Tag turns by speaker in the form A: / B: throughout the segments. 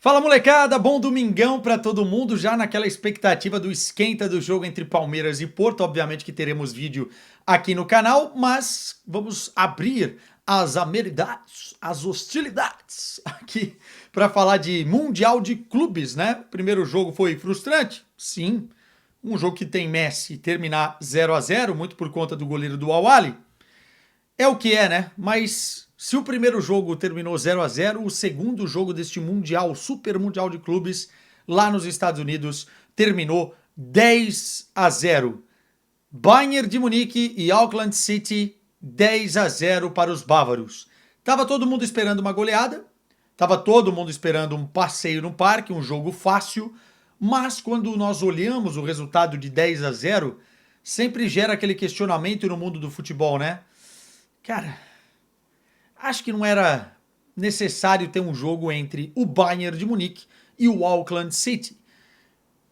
A: Fala molecada, bom domingão pra todo mundo, já naquela expectativa do esquenta do jogo entre Palmeiras e Porto, obviamente que teremos vídeo aqui no canal, mas vamos abrir as amenidades, as hostilidades aqui para falar de Mundial de Clubes, né? O primeiro jogo foi frustrante? Sim, um jogo que tem Messi terminar 0-0, muito por conta do goleiro do Al-Ahly. É o que é, né? Mas se o primeiro jogo terminou 0-0, o segundo jogo deste Mundial, Super Mundial de Clubes, lá nos Estados Unidos, terminou 10-0. Bayern de Munique e Auckland City, 10-0 para os bávaros. Tava todo mundo esperando uma goleada, tava todo mundo esperando um passeio no parque, um jogo fácil, mas quando nós olhamos o resultado de 10-0, sempre gera aquele questionamento no mundo do futebol, né? Cara, acho que não era necessário ter um jogo entre o Bayern de Munique e o Auckland City.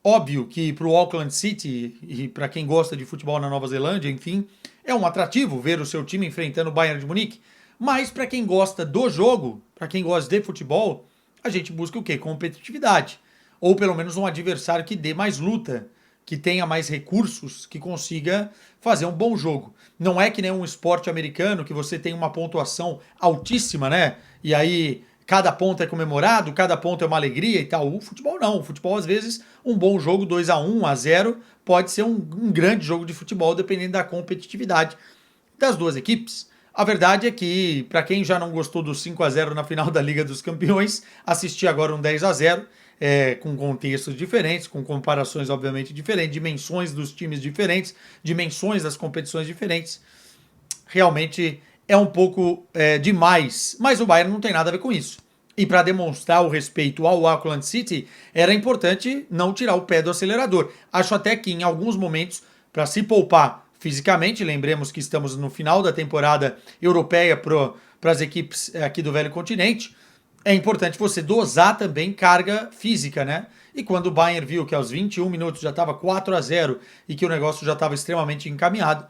A: Óbvio que para o Auckland City e para quem gosta de futebol na Nova Zelândia, enfim, é um atrativo ver o seu time enfrentando o Bayern de Munique. Mas para quem gosta do jogo, para quem gosta de futebol, a gente busca o quê? Competitividade. Ou pelo menos um adversário que dê mais luta, que tenha mais recursos, que consiga fazer um bom jogo. Não é que nem um esporte americano que você tem uma pontuação altíssima, né? E aí cada ponto é comemorado, cada ponto é uma alegria e tal. O futebol não. O futebol, às vezes, um bom jogo 2-1, 1-0, pode ser um grande jogo de futebol, dependendo da competitividade das duas equipes. A verdade é que, para quem já não gostou do 5-0 na final da Liga dos Campeões, assistir agora um 10-0, com contextos diferentes, com comparações obviamente diferentes, dimensões dos times diferentes, dimensões das competições diferentes, realmente é um pouco demais. Mas o Bayern não tem nada a ver com isso. E para demonstrar o respeito ao Auckland City, era importante não tirar o pé do acelerador. Acho até que em alguns momentos, para se poupar fisicamente, lembremos que estamos no final da temporada europeia para as equipes aqui do Velho Continente, é importante você dosar também carga física, né? E quando o Bayern viu que aos 21 minutos já estava 4-0 e que o negócio já estava extremamente encaminhado,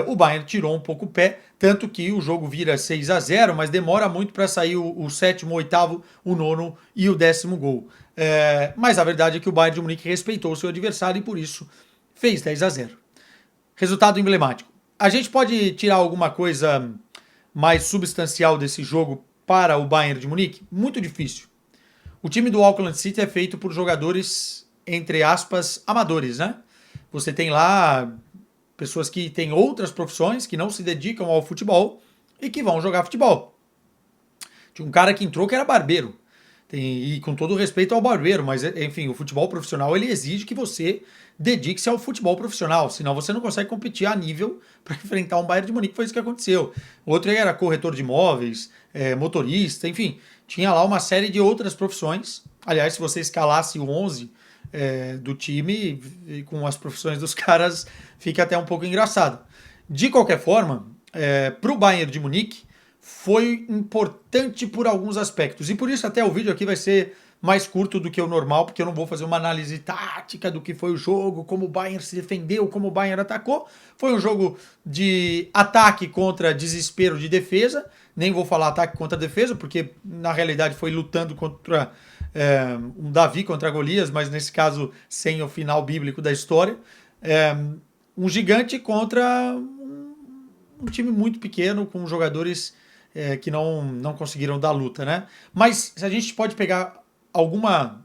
A: o Bayern tirou um pouco o pé, tanto que o jogo vira 6-0, mas demora muito para sair o sétimo, o oitavo, o nono e o décimo gol. Mas a verdade é que o Bayern de Munique respeitou o seu adversário e por isso fez 10-0. Resultado emblemático. A gente pode tirar alguma coisa mais substancial desse jogo para o Bayern de Munique? Muito difícil. O time do Auckland City é feito por jogadores, entre aspas, amadores, né? Você tem lá pessoas que têm outras profissões, que não se dedicam ao futebol e que vão jogar futebol. Tinha um cara que entrou que era barbeiro. E com todo respeito ao barbeiro, mas enfim, o futebol profissional ele exige que você dedique-se ao futebol profissional, senão você não consegue competir a nível para enfrentar um Bayern de Munique, foi isso que aconteceu. Outro era corretor de imóveis, motorista, enfim, tinha lá uma série de outras profissões. Aliás, se você escalasse o 11 do time com as profissões dos caras, fica até um pouco engraçado. De qualquer forma, para o Bayern de Munique, foi importante por alguns aspectos. E por isso até o vídeo aqui vai ser mais curto do que o normal, porque eu não vou fazer uma análise tática do que foi o jogo, como o Bayern se defendeu, como o Bayern atacou. Foi um jogo de ataque contra desespero de defesa. Nem vou falar ataque contra defesa, porque na realidade foi lutando contra um Davi contra Golias, mas nesse caso sem o final bíblico da história. Um gigante contra um time muito pequeno, com jogadores que não conseguiram dar luta, né? Mas se a gente pode pegar alguma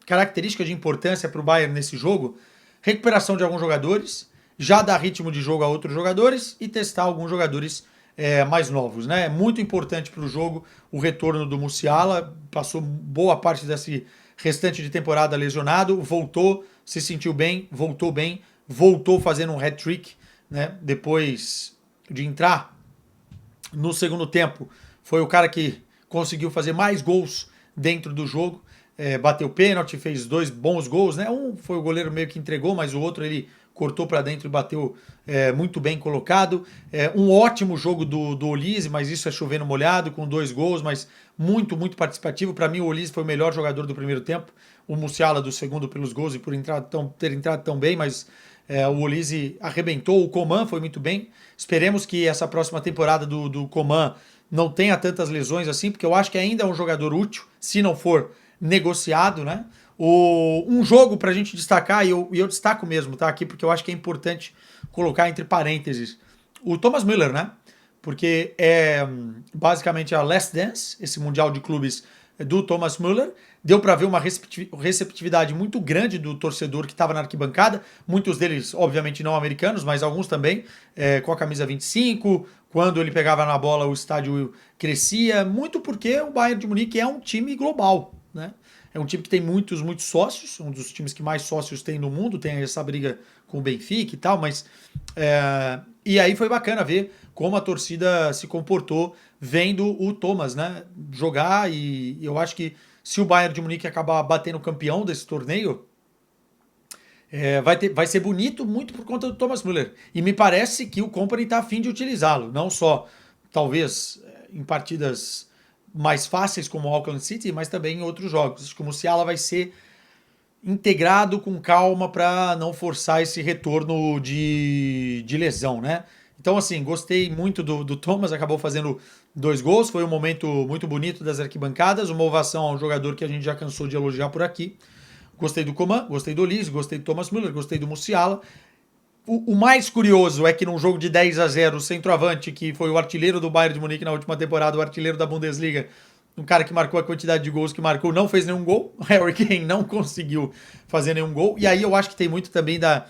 A: característica de importância para o Bayern nesse jogo, recuperação de alguns jogadores, já dar ritmo de jogo a outros jogadores e testar alguns jogadores mais novos, né? É muito importante para o jogo o retorno do Musiala, passou boa parte desse restante de temporada lesionado, voltou, se sentiu bem, voltou fazendo um hat-trick, né? Depois de entrar no segundo tempo, foi o cara que conseguiu fazer mais gols dentro do jogo, bateu pênalti, fez 2 bons gols, né? Um foi o goleiro meio que entregou, mas o outro ele cortou para dentro e bateu muito bem colocado. Um ótimo jogo do Olise, mas isso é chovendo molhado, com 2 gols, mas muito participativo. Para mim o Olise foi o melhor jogador do primeiro tempo, o Musiala do segundo pelos gols e por ter entrado tão bem, mas o Olise arrebentou, o Coman foi muito bem. Esperemos que essa próxima temporada do Coman não tenha tantas lesões assim, porque eu acho que ainda é um jogador útil, se não for negociado, né? Um jogo para a gente destacar, e eu destaco mesmo, tá? Aqui, porque eu acho que é importante colocar entre parênteses o Thomas Müller, né? Porque é basicamente a Last Dance, esse Mundial de Clubes do Thomas Müller. Deu para ver uma receptividade muito grande do torcedor que estava na arquibancada, muitos deles, obviamente, não americanos, mas alguns também, com a camisa 25. Quando ele pegava na bola, o estádio crescia, muito porque o Bayern de Munique é um time global, né? É um time que tem muitos sócios, um dos times que mais sócios tem no mundo, tem essa briga com o Benfica e tal, mas. E aí foi bacana ver como a torcida se comportou vendo o Thomas, né, jogar, e eu acho que se o Bayern de Munique acabar batendo campeão desse torneio, vai ser bonito muito por conta do Thomas Müller. E me parece que o Company está a fim de utilizá-lo, não só, talvez, em partidas mais fáceis como o Auckland City, mas também em outros jogos. Acho que o Musiala vai ser integrado com calma para não forçar esse retorno de lesão, né? Então, assim, gostei muito do Thomas, acabou fazendo 2 gols, foi um momento muito bonito das arquibancadas, uma ovação ao jogador que a gente já cansou de elogiar por aqui. Gostei do Coman, gostei do Olise, gostei do Thomas Müller, gostei do Musiala. O mais curioso é que num jogo de 10-0, o centroavante, que foi o artilheiro do Bayern de Munique na última temporada, o artilheiro da Bundesliga, um cara que marcou a quantidade de gols que marcou, não fez nenhum gol. O Harry Kane não conseguiu fazer nenhum gol. E aí eu acho que tem muito também da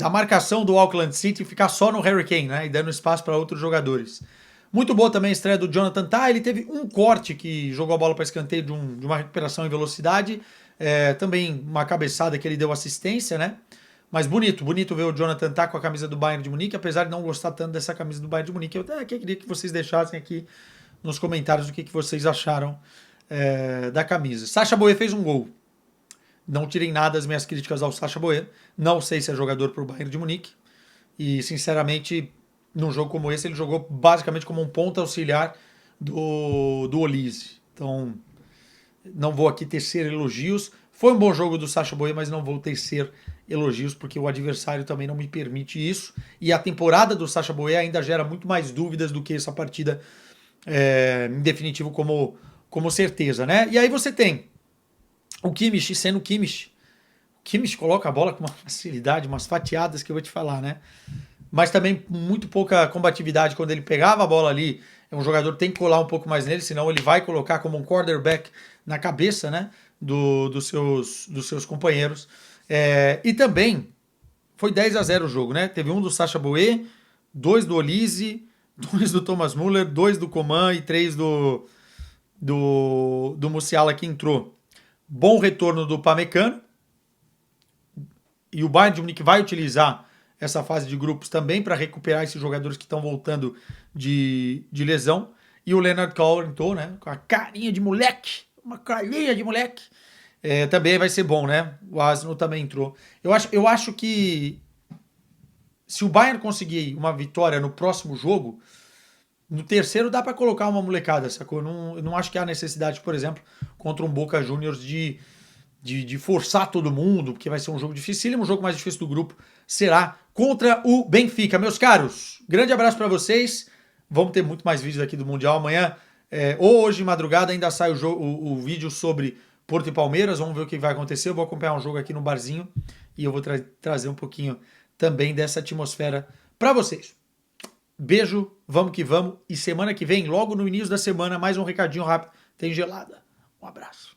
A: marcação do Auckland City ficar só no Harry Kane, né? E dando espaço para outros jogadores. Muito boa também a estreia do Jonathan Tah. Ele teve um corte que jogou a bola para escanteio de uma recuperação em velocidade. Também uma cabeçada que ele deu assistência, né? Mas bonito ver o Jonathan Tah com a camisa do Bayern de Munique, apesar de não gostar tanto dessa camisa do Bayern de Munique. Eu até queria que vocês deixassem aqui nos comentários o que vocês acharam da camisa. Sacha Boey fez um gol. Não tirem nada das minhas críticas ao Sacha Boey. Não sei se é jogador para o Bayern de Munique. E, sinceramente, num jogo como esse, ele jogou basicamente como um ponta auxiliar do Olise. Então, não vou aqui tecer elogios. Foi um bom jogo do Sacha Boey, mas não vou tecer elogios, porque o adversário também não me permite isso. E a temporada do Sacha Boey ainda gera muito mais dúvidas do que essa partida, em definitivo, como certeza, né? E aí você tem o Kimmich sendo Kimmich. O Kimmich coloca a bola com uma facilidade, umas fatiadas que eu vou te falar, né? Mas também muito pouca combatividade quando ele pegava a bola ali. É um jogador que tem que colar um pouco mais nele, senão ele vai colocar como um quarterback na cabeça, né, dos seus companheiros. E também foi 10-0 o jogo, né? Teve um do Sacha Boey, 2 do Olise, 2 do Thomas Müller, 2 do Coman e 3 do Musiala que entrou. Bom retorno do Pamecano. E o Bayern de Munique vai utilizar essa fase de grupos também para recuperar esses jogadores que estão voltando de lesão. E o Leonard Cohen entrou, né, com a carinha de moleque, uma carinha de moleque. Também vai ser bom, né? O Arsenal também entrou. Eu acho que se o Bayern conseguir uma vitória no próximo jogo, no terceiro dá para colocar uma molecada, sacou? Eu não acho que há necessidade, por exemplo, contra um Boca Juniors de forçar todo mundo, porque vai ser um jogo dificílimo. O jogo mais difícil do grupo será contra o Benfica. Meus caros, grande abraço para vocês. Vamos ter muito mais vídeos aqui do Mundial amanhã. Ou hoje de madrugada ainda sai o vídeo sobre Porto e Palmeiras. Vamos ver o que vai acontecer. Eu vou acompanhar um jogo aqui no barzinho e eu vou trazer um pouquinho também dessa atmosfera para vocês. Beijo, vamos que vamos. E semana que vem, logo no início da semana, mais um recadinho rápido. Tem gelada. Um abraço.